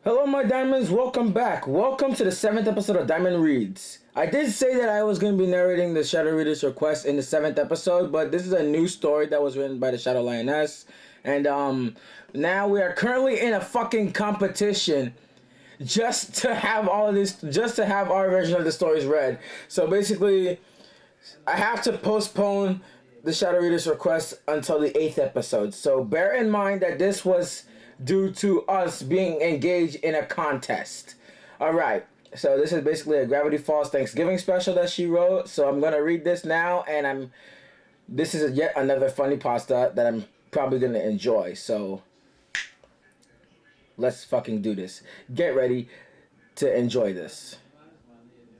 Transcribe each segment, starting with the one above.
Hello, my diamonds. Welcome back. Welcome to the 7th episode of Diamond Reads. I did say that I was going to be narrating the Shadow Reader's request in the 7th episode, but this is a new story that was written by the Shadow Lioness. And now we are currently in a fucking competition just to have all of this, just to have our version of the stories read. So basically, I have to postpone the Shadow Reader's request until the 8th episode. So bear in mind that this was due to us being engaged in a contest. Alright, so this is basically a Gravity Falls Thanksgiving special that she wrote. So I'm going to read this now, and this is yet another Funnypasta that I'm probably going to enjoy. So let's fucking do this. Get ready to enjoy this.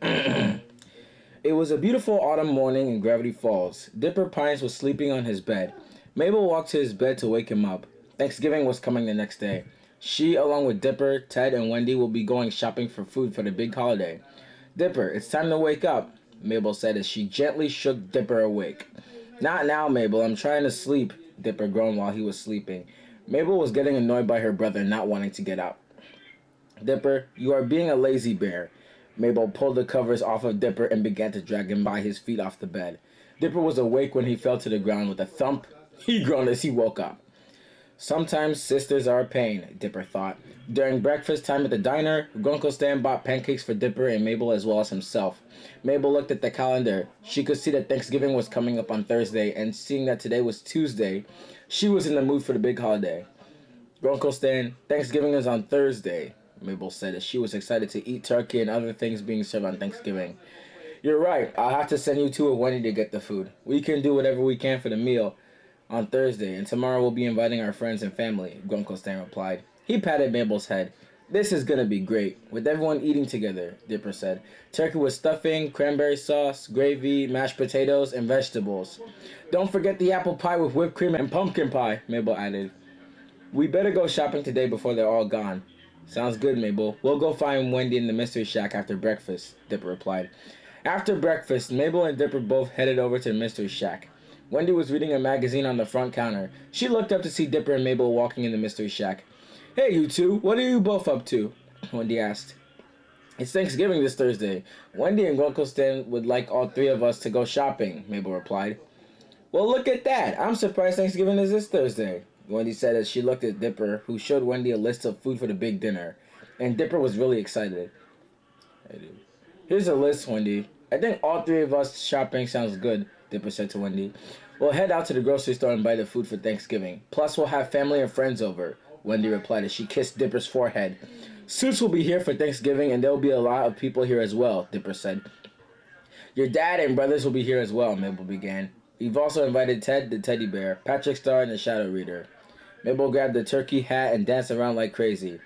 It was a beautiful autumn morning in Gravity Falls. Dipper Pines was sleeping on his bed. Mabel walked to his bed to wake him up. Thanksgiving was coming the next day. She, along with Dipper, Ted, and Wendy, will be going shopping for food for the big holiday. Dipper, it's time to wake up, Mabel said as she gently shook Dipper awake. Not now, Mabel. I'm trying to sleep, Dipper groaned while he was sleeping. Mabel was getting annoyed by her brother not wanting to get up. Dipper, you are being a lazy bear. Mabel pulled the covers off of Dipper and began to drag him by his feet off the bed. Dipper was awake when he fell to the ground with a thump. He groaned as he woke up. Sometimes sisters are a pain, Dipper thought. During breakfast time at the diner, Grunkle Stan bought pancakes for Dipper and Mabel as well as himself. Mabel looked at the calendar. She could see that Thanksgiving was coming up on Thursday, and seeing that today was Tuesday, she was in the mood for the big holiday. Grunkle Stan, Thanksgiving is on Thursday, Mabel said as she was excited to eat turkey and other things being served on Thanksgiving. You're right, I'll have to send you two with Wendy to get the food. We can do whatever we can for the meal on Thursday, and tomorrow we'll be inviting our friends and family, Grunkle Stan replied. He patted Mabel's head. This is gonna be great, with everyone eating together, Dipper said. Turkey with stuffing, cranberry sauce, gravy, mashed potatoes, and vegetables. Don't forget the apple pie with whipped cream and pumpkin pie, Mabel added. We better go shopping today before they're all gone. Sounds good, Mabel. We'll go find Wendy in the mystery shack after breakfast, Dipper replied. After breakfast, Mabel and Dipper both headed over to the mystery shack. Wendy was reading a magazine on the front counter. She looked up to see Dipper and Mabel walking in the mystery shack. Hey, you two, what are you both up to? Wendy asked. It's Thanksgiving this Thursday. Wendy and Grunkle Stan would like all three of us to go shopping, Mabel replied. Well, look at that. I'm surprised Thanksgiving is this Thursday, Wendy said as she looked at Dipper, who showed Wendy a list of food for the big dinner. And Dipper was really excited. Here's a list, Wendy. I think all three of us shopping sounds good, Dipper said to Wendy. We'll head out to the grocery store and buy the food for Thanksgiving. Plus, we'll have family and friends over, Wendy replied as she kissed Dipper's forehead. Suits will be here for Thanksgiving, and there will be a lot of people here as well, Dipper said. Your dad and brothers will be here as well, Mabel began. We've also invited Ted the teddy bear, Patrick Star, and the Shadow Reader. Mabel grabbed the turkey hat and danced around like crazy.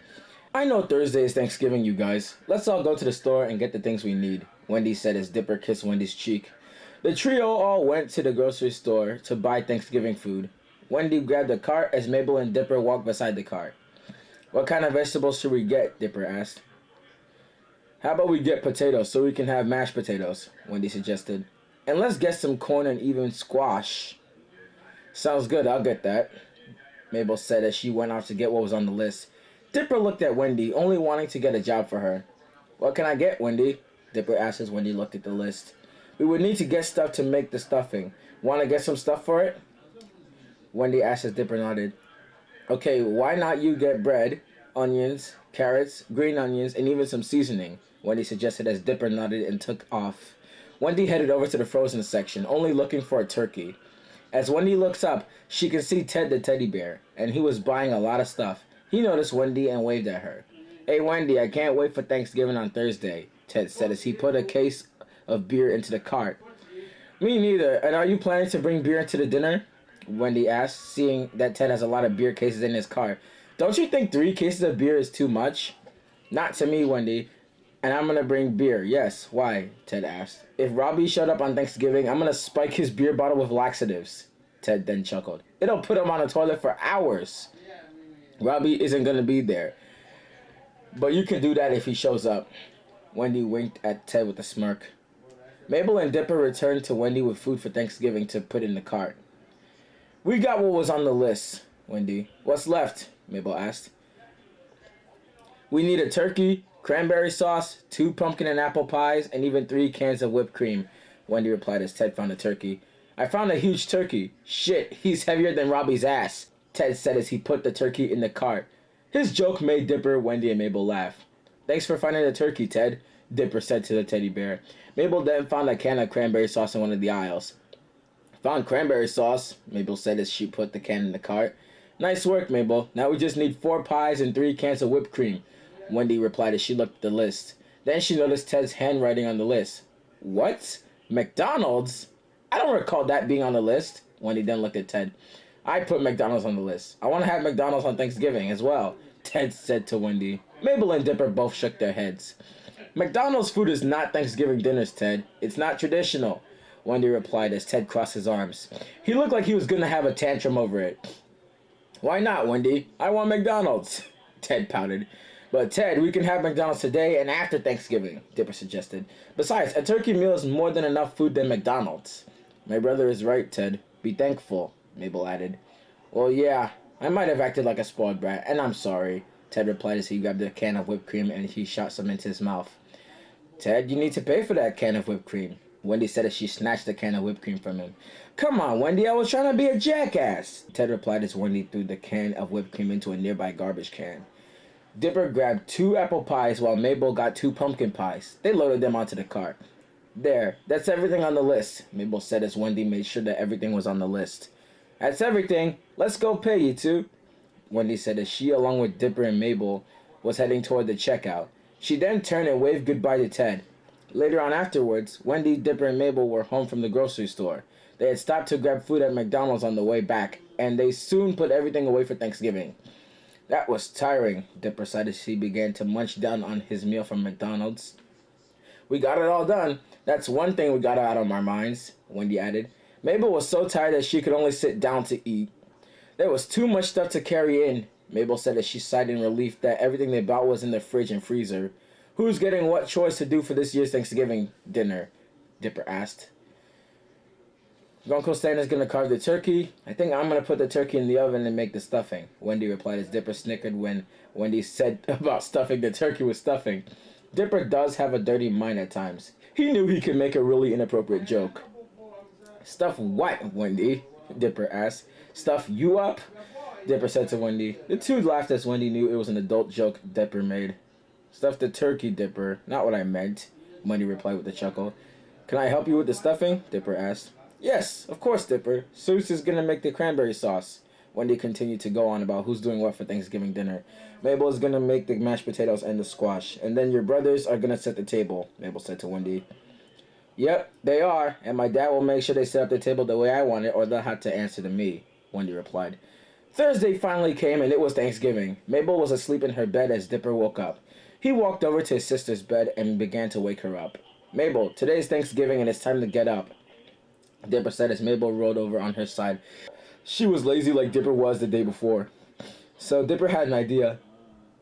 I know Thursday is Thanksgiving, you guys. Let's all go to the store and get the things we need, Wendy said as Dipper kissed Wendy's cheek. The trio all went to the grocery store to buy Thanksgiving food. Wendy grabbed a cart as Mabel and Dipper walked beside the cart. What kind of vegetables should we get? Dipper asked. How about we get potatoes so we can have mashed potatoes? Wendy suggested. And let's get some corn and even squash. Sounds good, I'll get that, Mabel said as she went off to get what was on the list. Dipper looked at Wendy, only wanting to get a job for her. What can I get, Wendy? Dipper asked as Wendy looked at the list. We would need to get stuff to make the stuffing. Want to get some stuff for it? Wendy asked as Dipper nodded. Okay, why not you get bread, onions, carrots, green onions, and even some seasoning, Wendy suggested as Dipper nodded and took off. Wendy headed over to the frozen section, only looking for a turkey. As Wendy looks up, she can see Ted the teddy bear, and he was buying a lot of stuff. He noticed Wendy and waved at her. Hey, Wendy, I can't wait for Thanksgiving on Thursday, Ted said as he put a case of beer into the cart. Me neither. And are you planning to bring beer into the dinner? Wendy asked, seeing that Ted has a lot of beer cases in his cart. Don't you think 3 cases of beer is too much? Not to me, Wendy. And I'm gonna bring beer. Yes, why? Ted asked. If Robbie showed up on Thanksgiving, I'm gonna spike his beer bottle with laxatives. Ted then chuckled. It'll put him on the toilet for hours. Robbie isn't gonna be there. But you can do that if he shows up. Wendy winked at Ted with a smirk. Mabel and Dipper returned to Wendy with food for Thanksgiving to put in the cart. We got what was on the list, Wendy. What's left? Mabel asked. We need a turkey, cranberry sauce, 2 pumpkin and apple pies, and even 3 cans of whipped cream. Wendy replied as Ted found a turkey. I found a huge turkey. Shit, he's heavier than Robbie's ass, Ted said as he put the turkey in the cart. His joke made Dipper, Wendy, and Mabel laugh. Thanks for finding the turkey, Ted, Dipper said to the teddy bear. Mabel then found a can of cranberry sauce in one of the aisles. Found cranberry sauce, Mabel said as she put the can in the cart. Nice work, Mabel. Now we just need 4 pies and 3 cans of whipped cream, Wendy replied as she looked at the list. Then she noticed Ted's handwriting on the list. What? McDonald's? I don't recall that being on the list. Wendy then looked at Ted. I put McDonald's on the list. I want to have McDonald's on Thanksgiving as well, Ted said to Wendy. Mabel and Dipper both shook their heads. McDonald's food is not Thanksgiving dinners, Ted. It's not traditional, Wendy replied as Ted crossed his arms. He looked like he was going to have a tantrum over it. Why not, Wendy? I want McDonald's, Ted pouted. But Ted, we can have McDonald's today and after Thanksgiving, Dipper suggested. Besides, a turkey meal is more than enough food than McDonald's. My brother is right, Ted. Be thankful, Mabel added. Well, yeah, I might have acted like a spoiled brat, and I'm sorry, Ted replied as he grabbed a can of whipped cream and he shot some into his mouth. Ted, you need to pay for that can of whipped cream, Wendy said as she snatched the can of whipped cream from him. Come on, Wendy, I was trying to be a jackass, Ted replied as Wendy threw the can of whipped cream into a nearby garbage can. Dipper grabbed 2 apple pies while Mabel got 2 pumpkin pies. They loaded them onto the cart. There, that's everything on the list, Mabel said as Wendy made sure that everything was on the list. That's everything. Let's go pay, you two, Wendy said as she, along with Dipper and Mabel, was heading toward the checkout. She then turned and waved goodbye to Ted. Later on afterwards, Wendy, Dipper, and Mabel were home from the grocery store. They had stopped to grab food at McDonald's on the way back, and they soon put everything away for Thanksgiving. That was tiring, Dipper sighed as he began to munch down on his meal from McDonald's. We got it all done. That's one thing we got out of our minds, Wendy added. Mabel was so tired that she could only sit down to eat. There was too much stuff to carry in, Mabel said as she sighed in relief that everything they bought was in the fridge and freezer. Who's getting what chores to do for this year's Thanksgiving dinner? Dipper asked. Uncle Stan is going to carve the turkey. I think I'm going to put the turkey in the oven and make the stuffing, Wendy replied as Dipper snickered when Wendy said about stuffing the turkey with stuffing. Dipper does have a dirty mind at times. He knew he could make a really inappropriate joke. Stuff what, Wendy? Dipper asked. Stuff you up? Dipper said to Wendy. The two laughed as Wendy knew it was an adult joke Dipper made. Stuff the turkey, Dipper. Not what I meant, Wendy replied with a chuckle. Can I help you with the stuffing? Dipper asked. Yes, of course, Dipper. Seuss is going to make the cranberry sauce. Wendy continued to go on about who's doing what for Thanksgiving dinner. Mabel is going to make the mashed potatoes and the squash. And then your brothers are going to set the table, Mabel said to Wendy. Yep, they are. And my dad will make sure they set up the table the way I want it or they'll have to answer to me, Wendy replied. Thursday finally came and it was Thanksgiving. Mabel was asleep in her bed as Dipper woke up. He walked over to his sister's bed and began to wake her up. Mabel, today's Thanksgiving and it's time to get up, Dipper said as Mabel rolled over on her side. She was lazy like Dipper was the day before. So Dipper had an idea.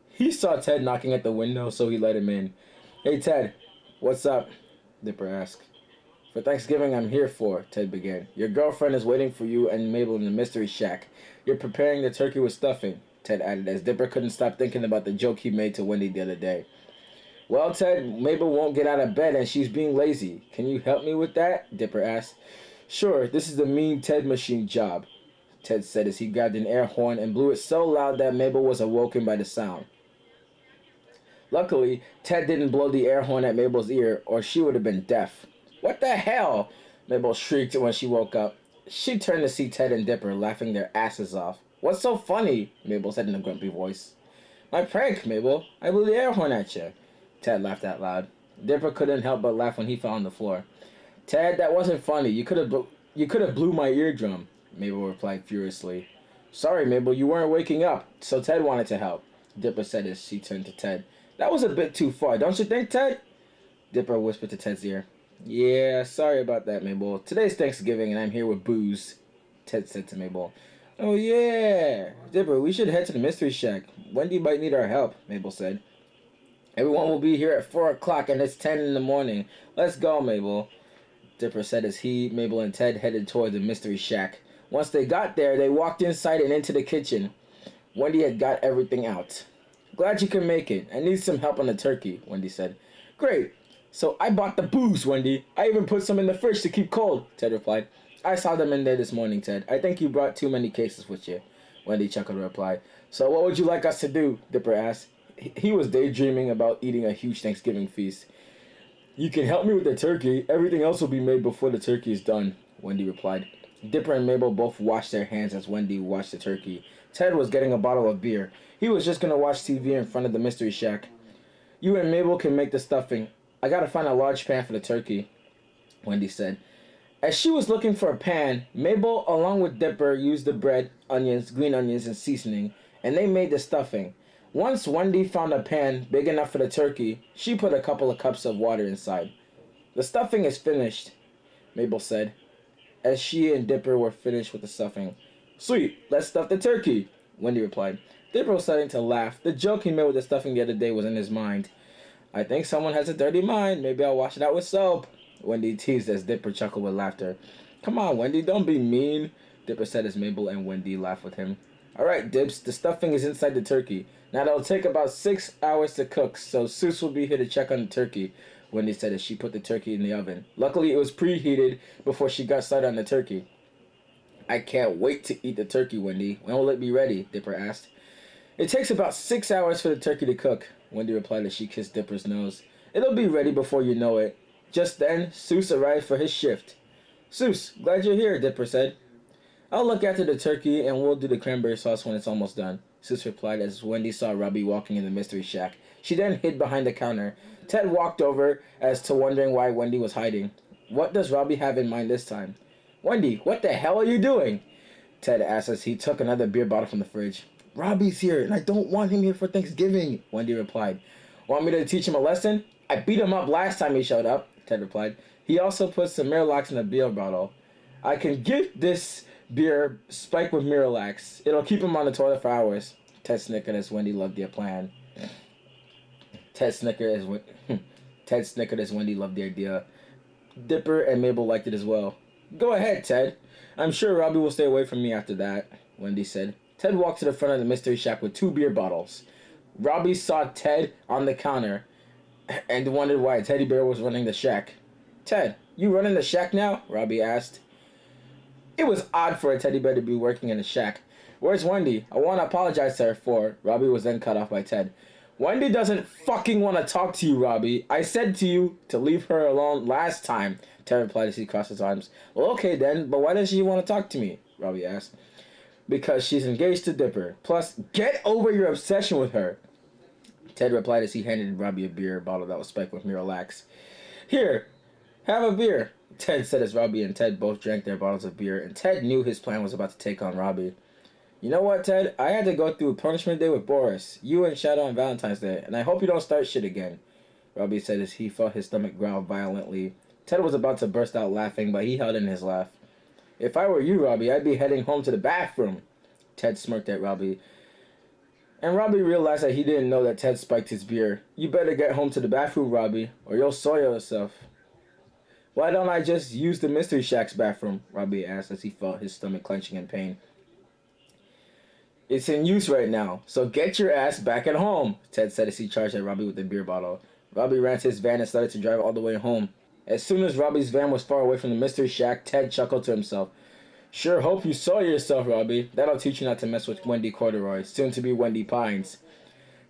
He saw Ted knocking at the window, so he let him in. Hey, Ted, what's up? Dipper asked. For Thanksgiving, I'm here for, Ted began. Your girlfriend is waiting for you and Mabel in the mystery shack. You're preparing the turkey with stuffing, Ted added, as Dipper couldn't stop thinking about the joke he made to Wendy the other day. Well, Ted, Mabel won't get out of bed and she's being lazy. Can you help me with that? Dipper asked. Sure, this is the mean Ted machine job, Ted said as he grabbed an air horn and blew it so loud that Mabel was awoken by the sound. Luckily, Ted didn't blow the air horn at Mabel's ear or she would have been deaf. What the hell? Mabel shrieked when she woke up. She turned to see Ted and Dipper laughing their asses off. What's so funny? Mabel said in a grumpy voice. My prank, Mabel. I blew the air horn at you. Ted laughed out loud. Dipper couldn't help but laugh when he fell on the floor. Ted, that wasn't funny. You could have blew my eardrum, Mabel replied furiously. Sorry, Mabel, you weren't waking up, so Ted wanted to help, Dipper said as she turned to Ted. That was a bit too far, don't you think, Ted? Dipper whispered to Ted's ear. Yeah, sorry about that, Mabel. Today's Thanksgiving and I'm here with booze, Ted said to Mabel. Oh, yeah. Dipper, we should head to the mystery shack. Wendy might need our help, Mabel said. Everyone will be here at 4 o'clock and it's 10 in the morning. Let's go, Mabel, Dipper said as he, Mabel, and Ted headed toward the mystery shack. Once they got there, they walked inside and into the kitchen. Wendy had got everything out. Glad you can make it. I need some help on the turkey, Wendy said. Great. So I bought the booze, Wendy. I even put some in the fridge to keep cold, Ted replied. I saw them in there this morning, Ted. I think you brought too many cases with you, Wendy chuckled and replied. So what would you like us to do? Dipper asked. He was daydreaming about eating a huge Thanksgiving feast. You can help me with the turkey. Everything else will be made before the turkey is done, Wendy replied. Dipper and Mabel both washed their hands as Wendy washed the turkey. Ted was getting a bottle of beer. He was just going to watch TV in front of the mystery shack. You and Mabel can make the stuffing. I gotta find a large pan for the turkey, Wendy said. As she was looking for a pan, Mabel, along with Dipper, used the bread, onions, green onions, and seasoning, and they made the stuffing. Once Wendy found a pan big enough for the turkey, she put a couple of cups of water inside. The stuffing is finished, Mabel said, as she and Dipper were finished with the stuffing. Sweet, let's stuff the turkey, Wendy replied. Dipper was starting to laugh. The joke he made with the stuffing the other day was in his mind. I think someone has a dirty mind. Maybe I'll wash it out with soap, Wendy teased as Dipper chuckled with laughter. Come on, Wendy, don't be mean, Dipper said as Mabel and Wendy laughed with him. All right, Dips, the stuffing is inside the turkey. Now it'll take about 6 hours to cook, so Seuss will be here to check on the turkey, Wendy said as she put the turkey in the oven. Luckily, it was preheated before she got started on the turkey. I can't wait to eat the turkey, Wendy. When will it be ready? Dipper asked. It takes about 6 hours for the turkey to cook, Wendy replied as she kissed Dipper's nose. It'll be ready before you know it. Just then, Seuss arrived for his shift. Seuss, glad you're here, Dipper said. I'll look after the turkey and we'll do the cranberry sauce when it's almost done, Seuss replied as Wendy saw Robbie walking in the mystery shack. She then hid behind the counter. Ted walked over as to wondering why Wendy was hiding. What does Robbie have in mind this time? Wendy, what the hell are you doing? Ted asked as he took another beer bottle from the fridge. Robbie's here, and I don't want him here for Thanksgiving, Wendy replied. Want me to teach him a lesson? I beat him up last time he showed up, Ted replied. He also put some Miralax in a beer bottle. I can get this beer spiked with Miralax. It'll keep him on the toilet for hours. Ted snickered as Wendy loved their plan. Ted snickered as Wendy loved the idea. Dipper and Mabel liked it as well. Go ahead, Ted. I'm sure Robbie will stay away from me after that, Wendy said. Ted walked to the front of the mystery shack with 2 beer bottles. Robbie saw Ted on the counter and wondered why Teddy Bear was running the shack. Ted, you running the shack now? Robbie asked. It was odd for a teddy bear to be working in a shack. Where's Wendy? I want to apologize to her for. Robbie was then cut off by Ted. Wendy doesn't fucking want to talk to you, Robbie. I said to you to leave her alone last time, Ted replied as he crossed his arms. Well, okay then, but why does she want to talk to me? Robbie asked. Because she's engaged to Dipper. Plus, get over your obsession with her, Ted replied as he handed Robbie a beer bottle that was spiked with Miralax. Here, have a beer, Ted said as Robbie and Ted both drank their bottles of beer, and Ted knew his plan was about to take on Robbie. You know what, Ted? I had to go through punishment day with Boris, you and Shadow on Valentine's Day, and I hope you don't start shit again, Robbie said as he felt his stomach growl violently. Ted was about to burst out laughing, but he held in his laugh. If I were you, Robbie, I'd be heading home to the bathroom, Ted smirked at Robbie. And Robbie realized that he didn't know that Ted spiked his beer. You better get home to the bathroom, Robbie, or you'll soil yourself. Why don't I just use the Mystery Shack's bathroom? Robbie asked as he felt his stomach clenching in pain. It's in use right now, so get your ass back at home, Ted said as he charged at Robbie with the beer bottle. Robbie ran to his van and started to drive all the way home. As soon as Robbie's van was far away from the Mystery Shack, Ted chuckled to himself. Sure hope you saw yourself, Robbie. That'll teach you not to mess with Wendy Corduroy, soon to be Wendy Pines.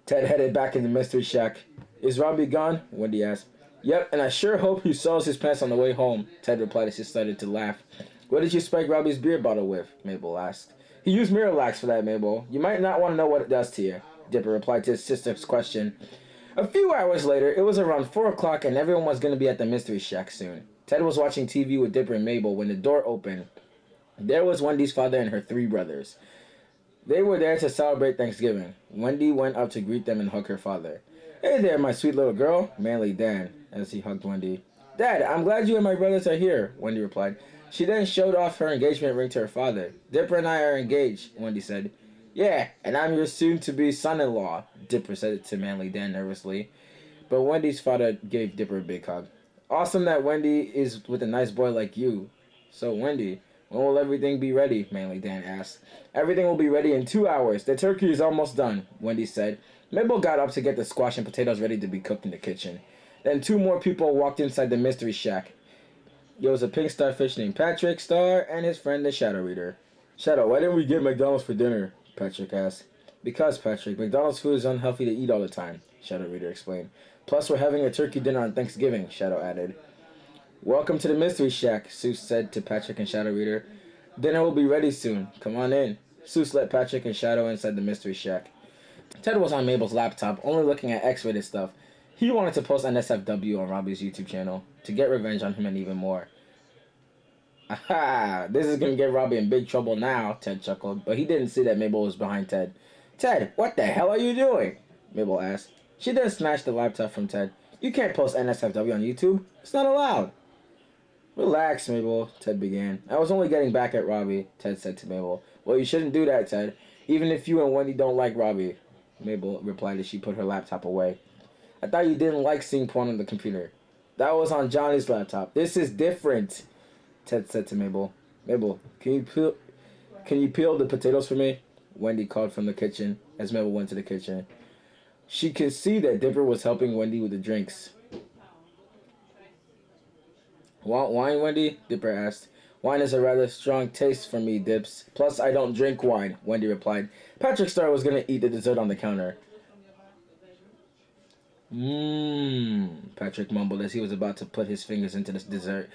Ted headed back into the Mystery Shack. Is Robbie gone? Wendy asked. Yep, and I sure hope he soils his pants on the way home, Ted replied as he started to laugh. What did you spike Robbie's beer bottle with? Mabel asked. He used Miralax for that, Mabel. You might not want to know what it does to you, Dipper replied to his sister's question. A few hours later, it was around 4 o'clock and everyone was going to be at the Mystery Shack soon. Ted was watching TV with Dipper and Mabel when the door opened. There was Wendy's father and her 3 brothers. They were there to celebrate Thanksgiving. Wendy went up to greet them and hug her father. Hey there, my sweet little girl, Manly Dan, as he hugged Wendy. Dad, I'm glad you and my brothers are here, Wendy replied. She then showed off her engagement ring to her father. Dipper and I are engaged, Wendy said. Yeah, and I'm your soon-to-be son-in-law, Dipper said it to Manly Dan nervously. But Wendy's father gave Dipper a big hug. Awesome that Wendy is with a nice boy like you. So, Wendy, when will everything be ready? Manly Dan asked. Everything will be ready in 2 hours. The turkey is almost done, Wendy said. Mabel got up to get the squash and potatoes ready to be cooked in the kitchen. Then 2 more people walked inside the mystery shack. There was a pink starfish named Patrick Star and his friend the Shadow Reader. Shadow, why didn't we get McDonald's for dinner? Patrick asked. Because, Patrick, McDonald's food is unhealthy to eat all the time, Shadow Reader explained. Plus, we're having a turkey dinner on Thanksgiving, Shadow added. Welcome to the mystery shack, Seuss said to Patrick and Shadow Reader. Dinner will be ready soon. Come on in. Seuss let Patrick and Shadow inside the mystery shack. Ted was on Mabel's laptop, only looking at X-rated stuff. He wanted to post NSFW on Robbie's YouTube channel to get revenge on him and even more. Aha! This is gonna get Robbie in big trouble now, Ted chuckled, but he didn't see that Mabel was behind Ted. Ted, what the hell are you doing? Mabel asked. She then snatched the laptop from Ted. You can't post NSFW on YouTube. It's not allowed. Relax, Mabel, Ted began. I was only getting back at Robbie, Ted said to Mabel. Well, you shouldn't do that, Ted. Even if you and Wendy don't like Robbie, Mabel replied as she put her laptop away. I thought you didn't like seeing porn on the computer. That was on Johnny's laptop. This is different, Ted said to Mabel. Mabel, can you peel the potatoes for me? Wendy called from the kitchen as Mabel went to the kitchen. She could see that Dipper was helping Wendy with the drinks. Want wine, Wendy? Dipper asked. Wine is a rather strong taste for me, Dips. Plus, I don't drink wine, Wendy replied. Patrick Star was going to eat the dessert on the counter. Patrick mumbled as he was about to put his fingers into the dessert.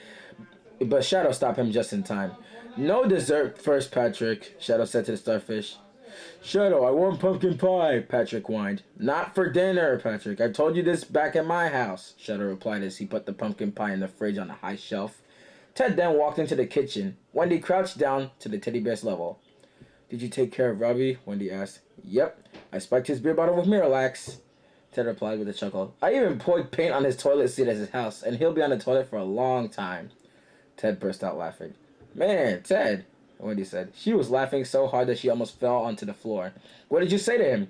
But Shadow stopped him just in time. No dessert first, Patrick, Shadow said to the starfish. Shadow, I want pumpkin pie, Patrick whined. Not for dinner, Patrick. I told you this back at my house, Shadow replied as he put the pumpkin pie in the fridge on a high shelf. Ted then walked into the kitchen. Wendy crouched down to the teddy bear's level. Did you take care of Robbie? Wendy asked. Yep. I spiked his beer bottle with Miralax, Ted replied with a chuckle. I even poured paint on his toilet seat at his house, and he'll be on the toilet for a long time. Ted burst out laughing. Man, Ted, Wendy said. She was laughing so hard that she almost fell onto the floor. What did you say to him?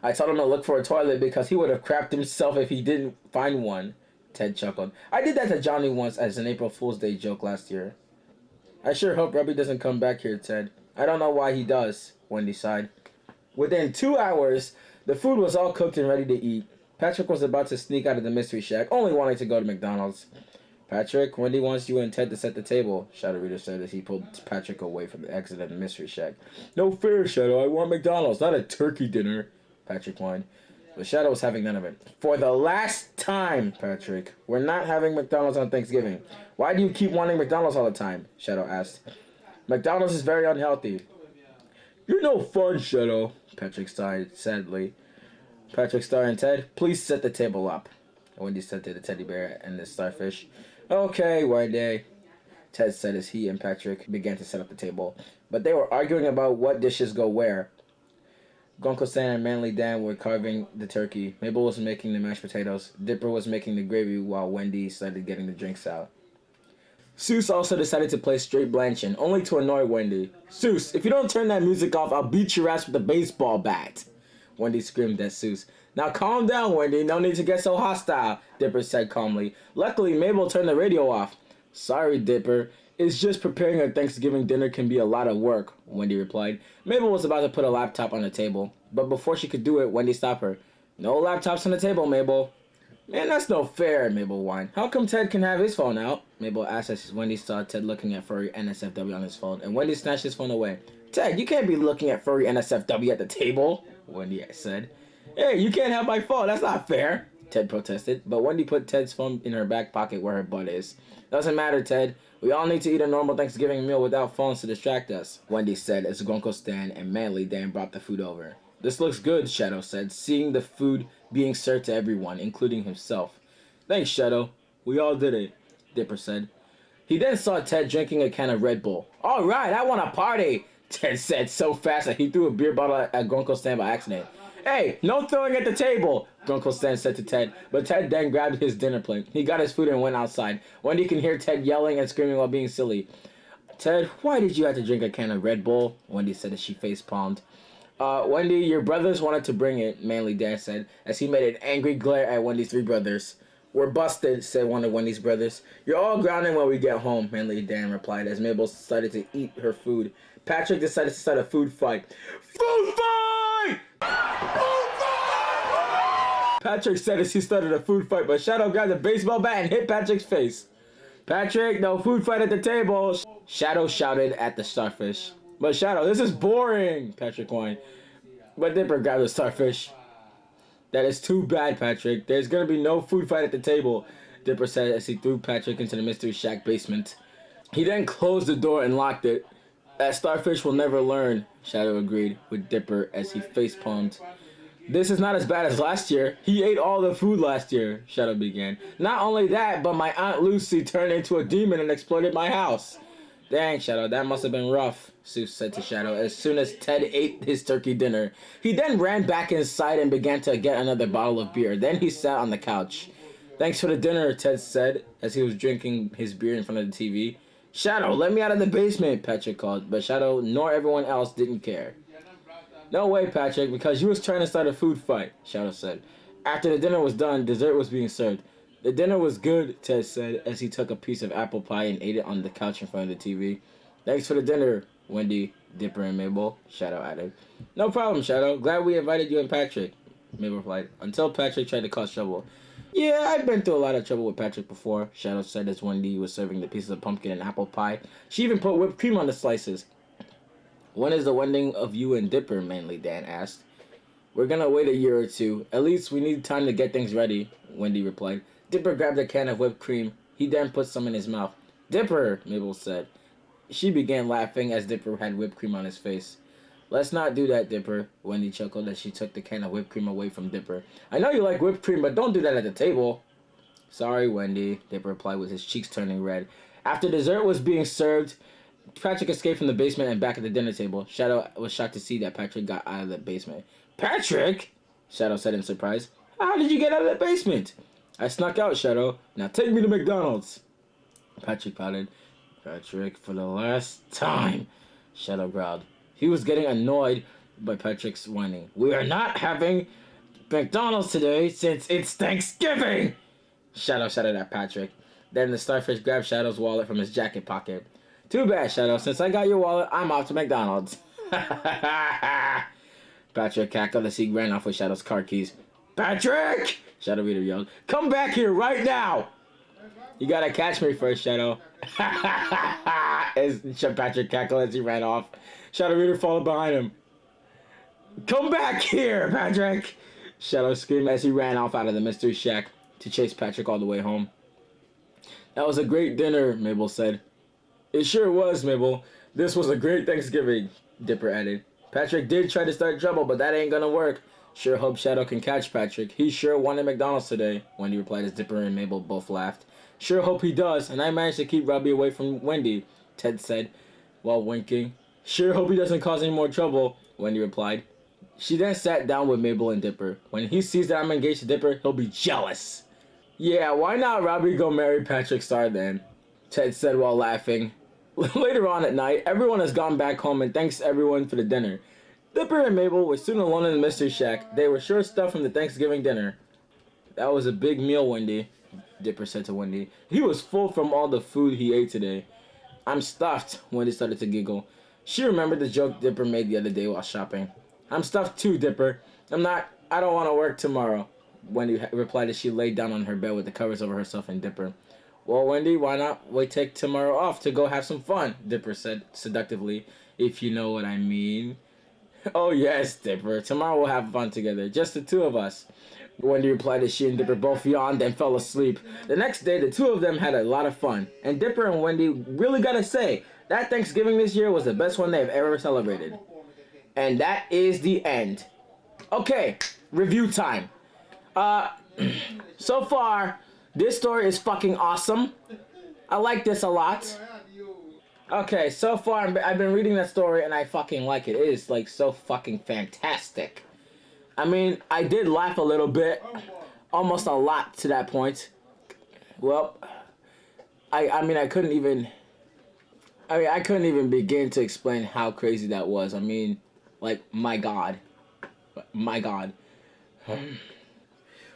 I told him to look for a toilet because he would have crapped himself if he didn't find one, Ted chuckled. I did that to Johnny once as an April Fool's Day joke last year. I sure hope Robbie doesn't come back here, Ted. I don't know why he does, Wendy sighed. Within 2 hours, the food was all cooked and ready to eat. Patrick was about to sneak out of the mystery shack, only wanting to go to McDonald's. Patrick, Wendy wants you and Ted to set the table, Shadow Reader said as he pulled Patrick away from the exit of the mystery shack. No fair, Shadow. I want McDonald's, not a turkey dinner, Patrick whined. But Shadow was having none of it. For the last time, Patrick, we're not having McDonald's on Thanksgiving. Why do you keep wanting McDonald's all the time? Shadow asked. McDonald's is very unhealthy. You're no fun, Shadow, Patrick sighed sadly. Patrick, Star, and Ted, please set the table up, Wendy said to the teddy bear and the starfish. Okay, Wendy, Ted said as he and Patrick began to set up the table. But they were arguing about what dishes go where. Guncle Stan and Manly Dan were carving the turkey. Mabel was making the mashed potatoes. Dipper was making the gravy while Wendy started getting the drinks out. Seuss also decided to play straight blanching, only to annoy Wendy. Seuss, if you don't turn that music off, I'll beat your ass with a baseball bat, Wendy screamed at Seuss. Now calm down, Wendy. No need to get so hostile, Dipper said calmly. Luckily, Mabel turned the radio off. Sorry, Dipper. It's just preparing a Thanksgiving dinner can be a lot of work, Wendy replied. Mabel was about to put a laptop on the table, but before she could do it, Wendy stopped her. No laptops on the table, Mabel. Man, that's no fair, Mabel whined. How come Ted can have his phone out? Mabel asked as Wendy saw Ted looking at furry NSFW on his phone, and Wendy snatched his phone away. Ted, you can't be looking at furry NSFW at the table, Wendy said. Hey, you can't have my phone. That's not fair, Ted protested, but Wendy put Ted's phone in her back pocket where her butt is. Doesn't matter, Ted. We all need to eat a normal Thanksgiving meal without phones to distract us, Wendy said as Grunkle Stan and Manly Dan brought the food over. This looks good, Shadow said, seeing the food being served to everyone, including himself. Thanks, Shadow. We all did it, Dipper said. He then saw Ted drinking a can of Red Bull. All right, I want a party, Ted said so fast that he threw a beer bottle at Grunkle Stan by accident. Hey, no throwing at the table, Grunkle Stan said to Ted, but Ted then grabbed his dinner plate. He got his food and went outside. Wendy can hear Ted yelling and screaming while being silly. Ted, why did you have to drink a can of Red Bull? Wendy said as she face-palmed. Wendy, your brothers wanted to bring it, Manly Dan said, as he made an angry glare at Wendy's three brothers. We're busted, said one of Wendy's brothers. You're all grounded when we get home, Manly Dan replied as Mabel started to eat her food. Patrick decided to start a food fight. Food fight! Food fight! Patrick said as he started a food fight, but Shadow grabbed a baseball bat and hit Patrick's face. Patrick, no food fight at the table. Shadow shouted at the starfish. But Shadow, this is boring, Patrick whined. But Dipper grabbed the starfish. That is too bad, Patrick. There's gonna be no food fight at the table, Dipper said as he threw Patrick into the Mystery Shack basement. He then closed the door and locked it. That starfish will never learn, Shadow agreed with Dipper as he facepalmed. This is not as bad as last year. He ate all the food last year, Shadow began. Not only that, but my Aunt Lucy turned into a demon and exploited my house. Dang, Shadow, that must have been rough, Sue said to Shadow as soon as Ted ate his turkey dinner. He then ran back inside and began to get another bottle of beer. Then he sat on the couch. Thanks for the dinner, Ted said as he was drinking his beer in front of the TV. Shadow, let me out of the basement, Patrick called, but Shadow nor everyone else didn't care. No way, Patrick, because you was trying to start a food fight, Shadow said. After the dinner was done, dessert was being served. The dinner was good, Ted said as he took a piece of apple pie and ate it on the couch in front of the TV. Thanks for the dinner, Wendy, Dipper, and Mabel, Shadow added. No problem, Shadow. Glad we invited you and Patrick, Mabel replied, until Patrick tried to cause trouble. Yeah, I've been through a lot of trouble with Patrick before, Shadow said as Wendy was serving the pieces of pumpkin and apple pie. She even put whipped cream on the slices. When is the wedding of you and Dipper, Manly Dan asked. We're gonna wait a year or two. At least we need time to get things ready, Wendy replied. Dipper grabbed a can of whipped cream. He then put some in his mouth. Dipper, Mabel said. She began laughing as Dipper had whipped cream on his face. Let's not do that, Dipper, Wendy chuckled as she took the can of whipped cream away from Dipper. I know you like whipped cream, but don't do that at the table. Sorry, Wendy, Dipper replied with his cheeks turning red. After dessert was being served, Patrick escaped from the basement and back at the dinner table. Shadow was shocked to see that Patrick got out of the basement. Patrick? Shadow said in surprise. How did you get out of the basement? I snuck out, Shadow. Now take me to McDonald's. Patrick pouted. Patrick, for the last time, Shadow growled. He was getting annoyed by Patrick's whining. We are not having McDonald's today since it's Thanksgiving, Shadow shouted at Patrick. Then the starfish grabbed Shadow's wallet from his jacket pocket. Too bad, Shadow. Since I got your wallet, I'm off to McDonald's. Patrick cackled as he ran off with Shadow's car keys. Patrick! Shadow Reader yelled. Come back here right now! You gotta catch me first, Shadow. As Patrick cackled as he ran off. Shadow Reader followed behind him. Come back here, Patrick! Shadow screamed as he ran off out of the mystery shack to chase Patrick all the way home. That was a great dinner, Mabel said. It sure was, Mabel. This was a great Thanksgiving, Dipper added. Patrick did try to start trouble, but that ain't gonna work. Sure hope Shadow can catch Patrick. He sure wanted McDonald's today, Wendy replied as Dipper and Mabel both laughed. Sure hope he does, and I managed to keep Robbie away from Wendy, Ted said, while winking. Sure hope he doesn't cause any more trouble, Wendy replied. She then sat down with Mabel and Dipper. When he sees that I'm engaged to Dipper, he'll be jealous. Yeah, why not Robbie go marry Patrick Star then? Ted said while laughing. Later on at night, everyone has gone back home and thanks everyone for the dinner. Dipper and Mabel were soon alone in the mystery shack. They were sure stuffed from the Thanksgiving dinner. That was a big meal, Wendy, Dipper said to Wendy. He was full from all the food he ate today. I'm stuffed, Wendy started to giggle. She remembered the joke Dipper made the other day while shopping. I'm stuffed too, Dipper. I don't want to work tomorrow, Wendy replied as she laid down on her bed with the covers over herself and Dipper. Well, Wendy, why not we take tomorrow off to go have some fun, Dipper said seductively, if you know what I mean. Oh yes, Dipper. Tomorrow we'll have fun together, just the two of us. Wendy replied as she and Dipper both yawned and fell asleep. The next day, the two of them had a lot of fun, and Dipper and Wendy really gotta say, that Thanksgiving this year was the best one they've ever celebrated. And that is the end. Okay, review time. So far, this story is fucking awesome. I like this a lot. Okay, so far I've been reading that story and I fucking like it. It is like so fucking fantastic. I mean, I did laugh a little bit, almost a lot to that point. Well, I couldn't even begin to explain how crazy that was. I mean, like, my God.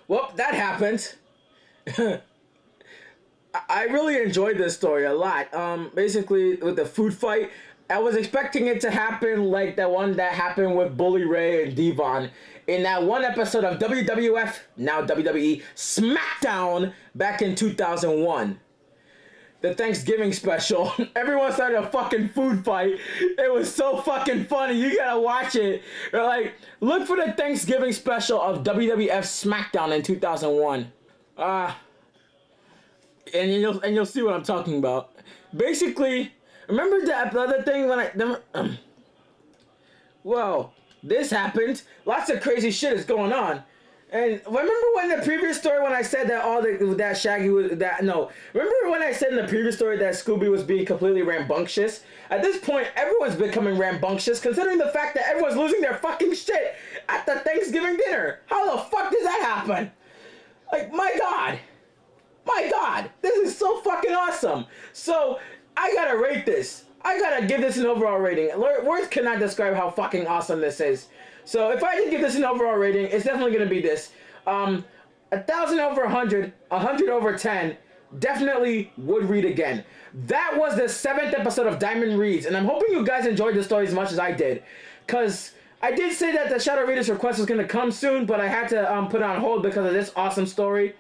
Well, that happened. I really enjoyed this story a lot. Basically, with the food fight, I was expecting it to happen like the one that happened with Bully Ray and Devon in that one episode of WWF, now WWE, SmackDown back in 2001. The Thanksgiving special. Everyone started a fucking food fight. It was so fucking funny. You gotta watch it. Like, look for the Thanksgiving special of WWF SmackDown in 2001. And you'll see what I'm talking about. Basically, remember the other thing when well, this happened. Lots of crazy shit is going on. And remember when the previous story when I said that that Shaggy was remember when I said in the previous story that Scooby was being completely rambunctious? At this point, everyone's becoming rambunctious considering the fact that everyone's losing their fucking shit at the Thanksgiving dinner. How the fuck does that happen? Like, my god, this is so fucking awesome. So I gotta rate this. I gotta give this an overall rating. Words cannot describe how fucking awesome this is. So if I did give this an overall rating, it's definitely gonna be this. 1,000 over 100, 100 over 10. Definitely would read again. That was the 7th episode of Diamond Reads, and I'm hoping you guys enjoyed the story as much as I did. Cause I did say that the Shadow Reader's request was gonna come soon, but I had to put it on hold because of this awesome story.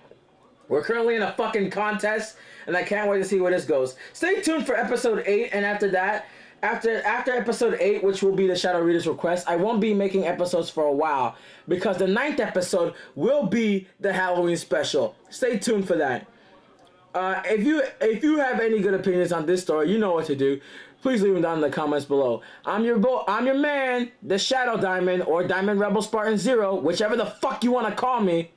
We're currently in a fucking contest, and I can't wait to see where this goes. Stay tuned for episode 8, and after that, after episode 8, which will be the Shadow Reader's request, I won't be making episodes for a while, because the 9th episode will be the Halloween special. Stay tuned for that. If you have any good opinions on this story, you know what to do. Please leave them down in the comments below. I'm your man, the Shadow Diamond, or Diamond Rebel Spartan Zero, whichever the fuck you want to call me.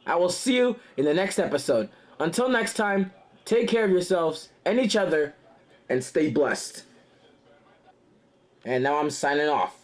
I will see you in the next episode. Until next time, take care of yourselves and each other, and stay blessed. And now I'm signing off.